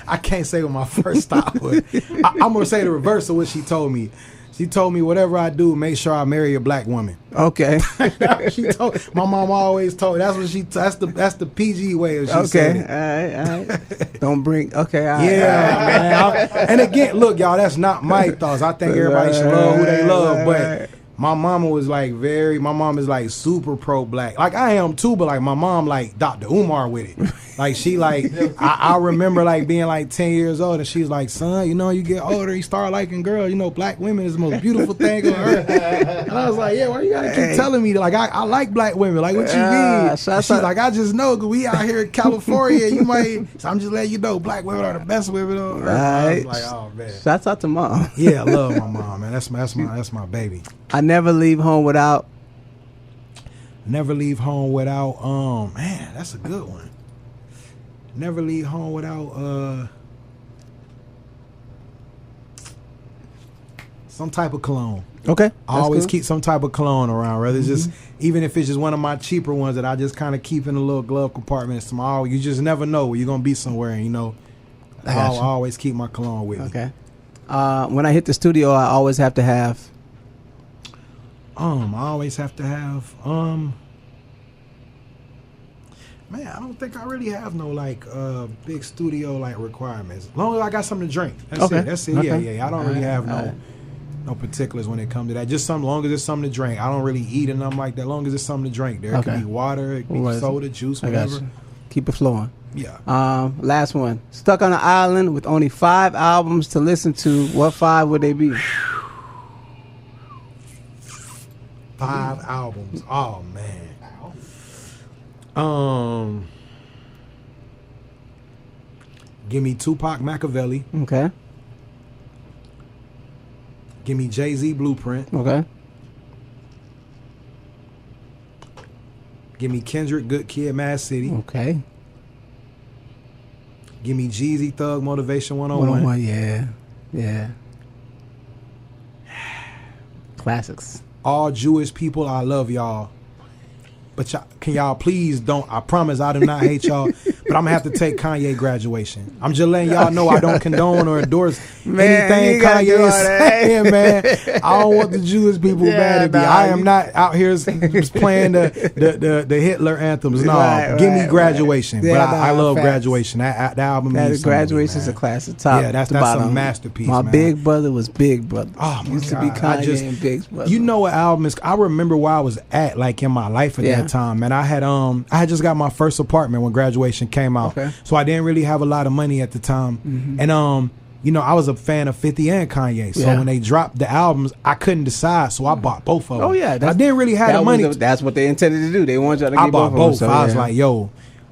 I can't say what my first stop was. I'm gonna say the reverse of what she told me. She told me whatever I do, make sure I marry a black woman. Okay. My mom always told. That's the PG way of she said it. All right. Don't bring. Okay. All right. Yeah, man. And again, look, y'all. That's not my thoughts. I think everybody should love who they love, but. My mama was my mom is like super pro black. Like I am too, but like my mom like Dr. Umar with it. Like she like, I remember like being like 10 years old and she's like, son, you get older, you start liking girls. Black women is the most beautiful thing on earth. And I was like, yeah, why you gotta keep telling me that? Like I like black women. Like what you mean? She's like, I just know because we out here in California. So I'm just letting you know black women are the best women on earth. I was like, oh man. Shouts out to mom. Yeah, I love my mom, man. That's my baby. I never leave home without. Never leave home without. Man, that's a good one. Never leave home without some type of cologne. Okay. I always keep some type of cologne around, whether it's just even if it's just one of my cheaper ones that I just kind of keep in a little glove compartment. Small. You just never know where you're gonna be somewhere, and I always keep my cologne with me. Okay. When I hit the studio, I always have to have. I always have to have. Man, I don't think I really have no like big studio like requirements. As long as I got something to drink, that's it. That's it. Okay. Yeah. I don't really have no particulars when it comes to that. Just as long as it's something to drink. I don't really eat or nothing like that. As long as it's something to drink, there could be water, it could be soda, juice, whatever. Keep it flowing. Yeah. Last one. Stuck on an island with only 5 albums to listen to. What 5 would they be? 5 albums. Oh man. Give me Tupac Machiavelli. Okay. Give me Jay-Z Blueprint. Okay. Give me Kendrick Good Kid Mad City. Okay. Give me Jeezy Thug Motivation 101. 101, yeah. Classics. All Jewish people, I love y'all. But can y'all please don't, I promise I do not hate y'all, but I'm going to have to take Kanye Graduation. I'm just letting y'all know I don't condone or endorse anything Kanye is saying, man. I don't want the Jewish people mad at me. I am not out here just playing the Hitler anthems. No, give me Graduation. But I love Graduation. That album means Graduation is a classic. Top. Yeah, that's a masterpiece, My man. Big Brother was Big Brother. Oh, my used God. to be Kanye and Big Brother. You know what album is? I remember where I was at, like in my life at that time, man. I had just got my first apartment when Graduation came out, so I didn't really have a lot of money at the time, and I was a fan of 50 and Kanye, so when they dropped the albums, I couldn't decide, so I bought both of them. Oh yeah, I didn't really have the money. That's what they intended to do. They wanted y'all to get both. Of them, so, I was like, yo.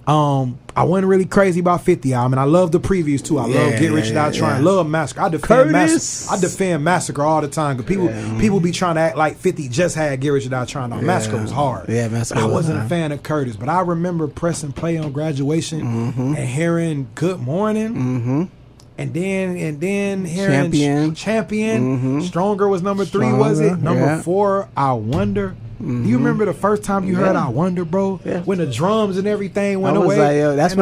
I wasn't really crazy about 50 album, and I love the previews too. I love Get Rich or Die Trying. Love Massacre. I defend Massacre all the time because people be trying to act like 50 just had Get Rich or Die Trying. No, Massacre was hard. Yeah, Massacre. I wasn't a fan of Curtis, but I remember pressing play on Graduation and hearing Good Morning. And then hearing Champion. Stronger was number 3, was it? Number 4, I Wonder. Do you remember the first time you heard I Wonder, bro? Yeah. When the drums and everything went away? Like, yo, that's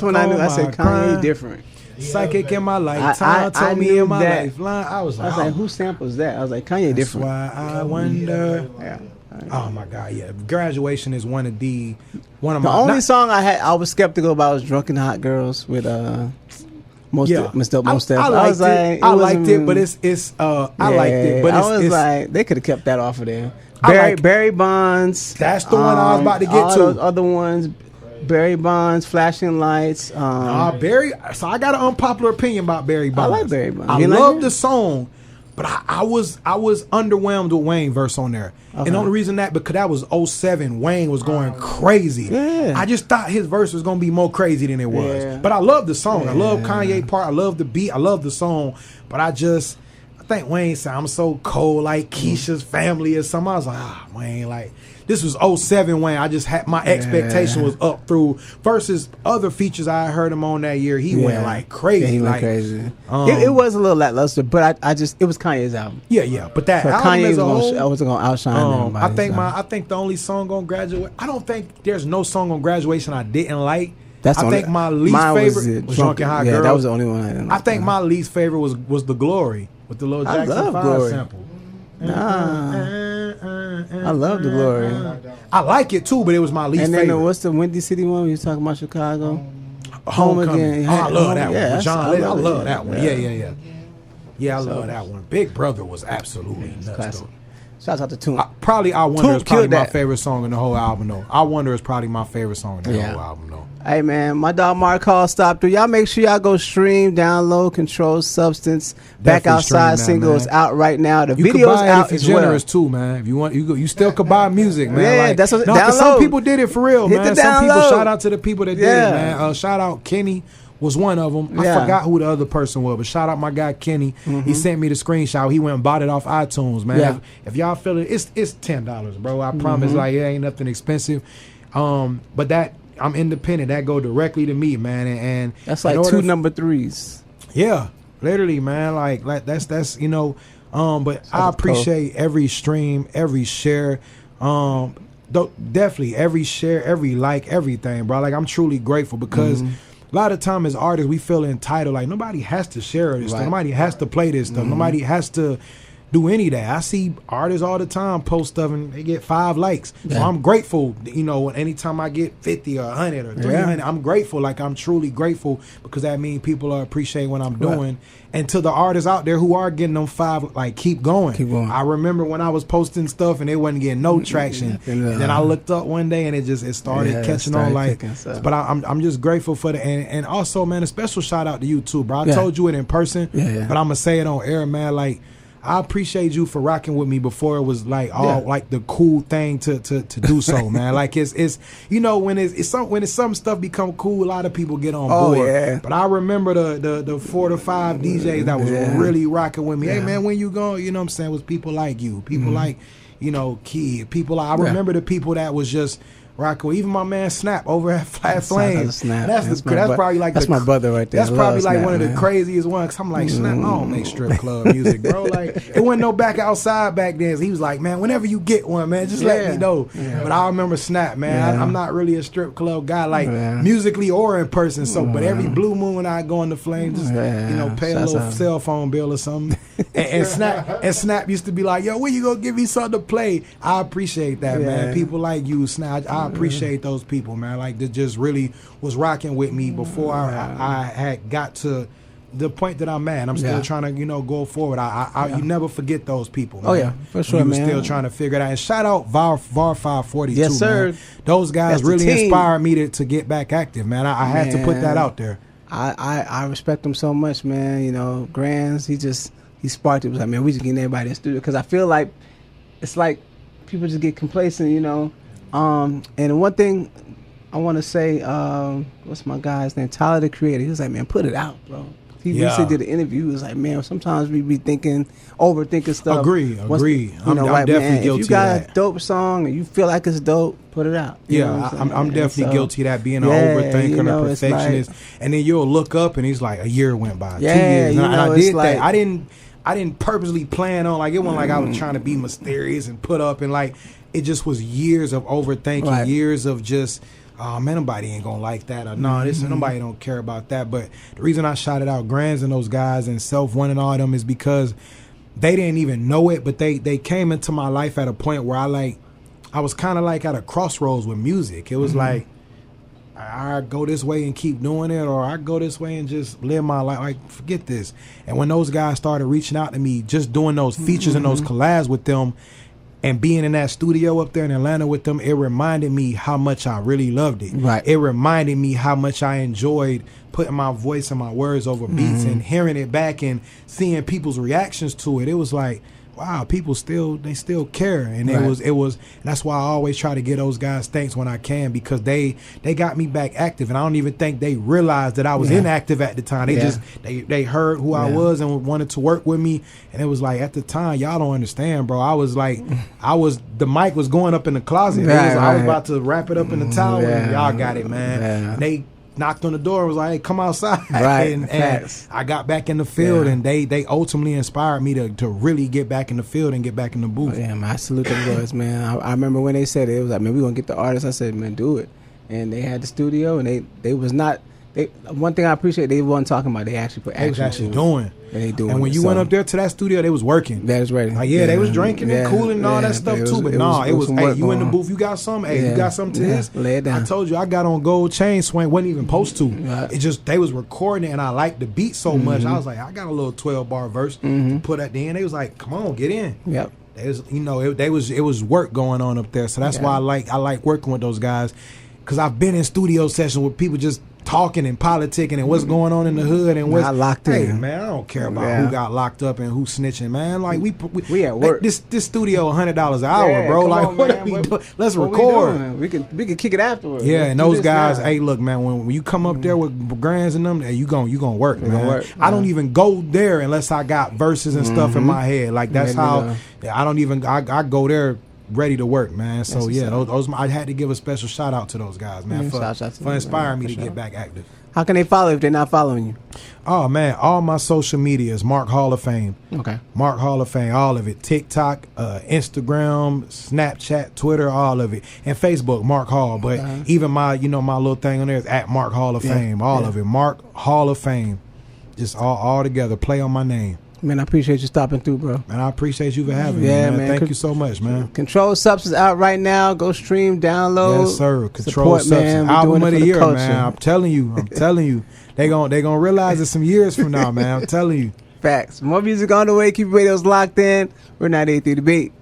when I knew. I said, Kanye different. Psychic in my lifetime, told me in my lifeline. I was like, who samples that? I was like, Kanye different. That's why I wonder. Yeah. Oh my God, yeah. Graduation is one of the only song I was skeptical about was Drunken Hot Girls with Most Def. I liked it, but I liked it, but I was like, they could have kept that off of there. Barry Bonds. That's the one I was about to get to. Those other ones. Barry Bonds, Flashing Lights. Barry. So I got an unpopular opinion about Barry Bonds. I like Barry Bonds. I love the song, but I was underwhelmed with Wayne verse on there. Okay. And the only reason because that was 07, Wayne was going crazy. Yeah. I just thought his verse was gonna be more crazy than it was. Yeah. But I love the song. Yeah. I love Kanye part. I love the beat. I love the song. But I think Wayne said I'm so cold like Keisha's family or something. I was like, Wayne, like this was 07 Wayne. I just had my expectation was up through versus other features I heard him on that year. He went like crazy. Yeah, he went crazy. It was a little lackluster, but it was Kanye's album. Yeah. But that album Kanye as a whole, I wasn't gonna outshine him. I think the only song on Graduation. I don't think there's no song on Graduation I didn't like. I think my least favorite was Drunken Hot Girl. That was the only one I didn't like. I think my least favorite was The Glory with the Lil Jackson 5 sample. I love The Glory. I like it too, but it was my least favorite. And then what's the Windy City one? We was talking about Chicago. Homecoming. I love that one. John Legend. I love that one. Yeah, I love that one. Big Brother was absolutely nuts. Shouts out to Toon. I Wonder is probably my favorite song in the whole album though. I Wonder is probably my favorite song in the whole album though. Hey man, my dog Mark Hall stopped through. Y'all make sure y'all go stream, download, Control Substance. Back Outside single is out right now. The video is out as well. Generous too, man. If you want, you still could buy music, man. Yeah, like, that's what. Some people did it for real, man. Some people. Shout out to the people that did it, man. Shout out Kenny. Was one of them. I forgot who the other person was, but shout out my guy Kenny. He sent me the screenshot. He went and bought it off iTunes, man. Yeah. If y'all feel it, it's $10, bro. I promise. Like it ain't nothing expensive. But that I'm independent. That go directly to me, man. And that's like 2 number 3s. Yeah, literally, man. Like that's you know. But I appreciate every stream, every share. Definitely every share, every like, everything, bro. Like I'm truly grateful because. A lot of time as artists, we feel entitled. Like nobody has to share this stuff. Nobody has to play this stuff. Nobody has to do any of that. I see artists all the time post stuff and they get 5 likes. So I'm grateful, you know, anytime I get 50 or 100 or 300, I'm grateful. Like I'm truly grateful because that means people are appreciating what I'm doing. And to the artists out there who are getting them 5, like keep going. Keep going. I remember when I was posting stuff and it wasn't getting no traction. And then I looked up one day and it started catching on. Like, but I'm just grateful for the and also, man, a special shout out to you too, bro. I told you it in person, but I'm gonna say it on air, man. Like. I appreciate you for rocking with me before it was like all like the cool thing to do so, man. Like it's you know when some stuff become cool, a lot of people get on board. Yeah. But I remember the 4 to 5 DJs that was really rocking with me. Hey man, when you go, you know what I'm saying, was people like you, people like, you know, Key, people like I remember the people that was just rocking. Even my man Snap over at Flat Flames. That's probably like my brother right there. That's probably like Snap, one of the craziest ones. Cause I'm like Snap. I don't make strip club music, bro. Like it wasn't no back outside back then. So he was like, man, whenever you get one, man, just let me know. Yeah. But I remember Snap, man. I'm not really a strip club guy, like musically or in person. So, but every blue moon I go in the Flame, just you know, pay a little cell phone bill or something. and Snap used to be like, yo, when you gonna give me something to play? I appreciate that, man. People like you, Snap. I appreciate those people, man. Like that just really was rocking with me before I had got to the point that I'm at. I'm still trying to, you know, go forward. You never forget those people, man. Oh yeah, for sure, man. Still trying to figure it out. And shout out VAR 540 yes, too, sir. Man. Those guys really inspired me to get back active, man. I had to put that out there. I respect them so much, man. You know, Grands, he sparked it. Was like, man, we just getting everybody in the studio because I feel like it's like people just get complacent, you know. And one thing I want to say, what's my guy's name? Tyler, the Creator. He was like, man, put it out, bro. He recently did an interview. He was like, man, sometimes we be overthinking stuff. Agree. I'm like, definitely man, guilty of that. If you got a dope song and you feel like it's dope, put it out. You know I'm definitely guilty of that, being an overthinker and a perfectionist. Like, and then you'll look up and he's like, a year went by, 2 years. And I did that. I didn't purposely plan on, like, it wasn't like I was trying to be mysterious and put up and like, it just was years of overthinking, years of just, oh man, nobody ain't gonna like that, or no, nobody don't care about that. But the reason I shouted out Grands and those guys and Self One and all of them is because they didn't even know it, but they came into my life at a point where I was kind of like at a crossroads with music. It was like, I go this way and keep doing it, or I go this way and just live my life. Like, forget this. And when those guys started reaching out to me, just doing those features and those collabs with them, And being in that studio up there in Atlanta with them, it reminded me how much I really loved it. Right. It reminded me how much I enjoyed putting my voice and my words over beats and hearing it back and seeing people's reactions to it. It was like, wow, people still care. And it was that's why I always try to give those guys thanks when I can, because they got me back active, and I don't even think they realized that I was inactive at the time. They just they heard who I was and wanted to work with me, and it was like, at the time, y'all don't understand, bro. I was like, the mic was going up in the closet. I was about to wrap it up in the towel, and y'all got it, man. And they knocked on the door and was like, hey, come outside. And I got back in the field, and they ultimately inspired me to really get back in the field and get back in the booth. Yeah, man, I salute them boys, man. I remember when they said it was like, man, we're going to get the artists. I said, man, do it. And they had the studio, and they was not, one thing I appreciate, they wasn't talking about, they actually put action. They was actually doing. And they doing. And when you went up there to that studio, they was working. That is right. Like, they was drinking and cooling and all that stuff too. But it was hey, you in the booth, you got something? Hey, you got something to this? Lay it down. I told you, I got on Gold Chain Swing, wasn't even supposed to. It just, they was recording it, and I liked the beat so much. I was like, I got a little 12-bar verse to put at the end. They was like, come on, get in. Yep. It was, it was work going on up there. So that's why I like working with those guys, because I've been in studio sessions with people just talking and politicking and what's going on in the hood and what's locked in. Hey, man, I don't care about who got locked up and who snitching, man. Like we at work. This studio $100 an hour, bro. Like on, what are we doing? Let's record. We can kick it afterwards. Yeah, and those guys, hey, look, man, when you come up there with grands and them, hey, you gonna work, man. I don't even go there unless I got verses and stuff in my head. Like that's how I don't even I go there ready to work, man. So those I had to give a special shout out to those guys, man, for inspiring me to get back active. How can they follow if they're not following you? Oh man, all my social media is Mark Hall of Fame. Okay. Mark Hall of Fame, all of it. TikTok, Instagram, Snapchat, Twitter, all of it, and Facebook, Mark Hall. But even my my little thing on there is at Mark Hall of Fame, all of it. Mark Hall of Fame, just all together. Play on my name. Man, I appreciate you stopping through, bro. Man, I appreciate you for having me, man. Thank you so much, man. Controlled Substance out right now. Go stream, download. Yes, sir. Controlled Substance. Album of the year, man. I'm telling you. They gonna realize it some years from now, man. I'm telling you. Facts. More music on the way. Keep your radios locked in. We're 98.3 The Beat.